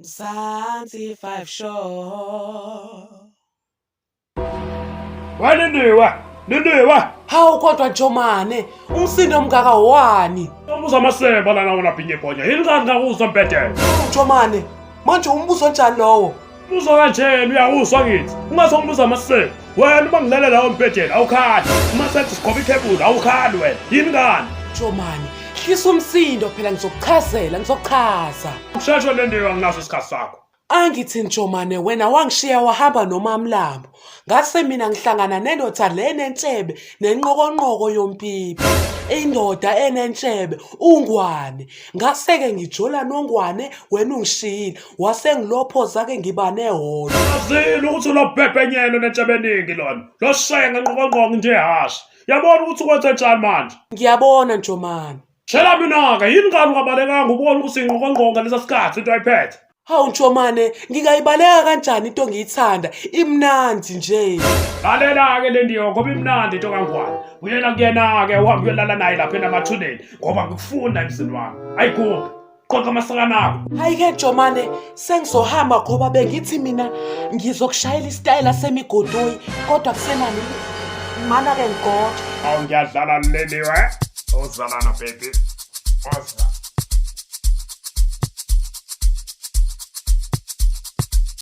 Mzansi 5 Show. Lindiwe. Hawu kodwa Njomane, umsindo mngaka wani? Umbuzo amasemba lana unaphinye ibhonya. Yini kanti ngakuzwa mpedela? Njomane, manje umbuzo onjani lowo? Umbuzo kanjeni uyawuzwa ngithi. Ungathi umbuzo amasemba. Wena uma ngilele lawo mpedela awukhali. Uma sethi sigoba ikhebula awukhali wena. Yini kanti? Njomane, hlisa umsindo phela ngizokuchaza. Usheshe Lindiwe nginaso isikhathi sakho. Angithi Njomane wena wangishiya wahamba noMamlambo. Ngase mina ngihlangana nendoda le nenhlebe nenqokonqoko yompipi. Indoda enenhlebe uNgwane. Ngase-ke ngijola noNgwane wena ungishiyile. Wase ngilophoza ke ngiba nehholo. Azile ukuthi ulobhebhenyelo nentshebe eningi lona. Lo shenga nqokonqoko nje hashi. Yabona ukuthi ukwenze njani manje? Ngiyabona Njomane. Tshela mina-ke yini kanti ungabalekanga ubone ukuthi inqokonqoko ngalesa sikhathi into ayiphethe? Hawu Njomane, ngingayibaleka kanjani into ngiyithanda? Imnandi nje. Lalela-ke Lindiwe ngoba imnandi into kaNgwane. Uyena kuyena-ke uhambe uyolala naye lapha enamathuneni ngoba ngikufunda emzini wami. Ayigubhi, qoqa amasakana akho. Hayi-ke Njomane, sengizohamba ngoba bengithi mina ngizokushayela isitayela semigodoyi kodwa kusenani mana-ke ngigoda. Awu ngiyadlala Lindiwe. Ozalana baby. Ozalana.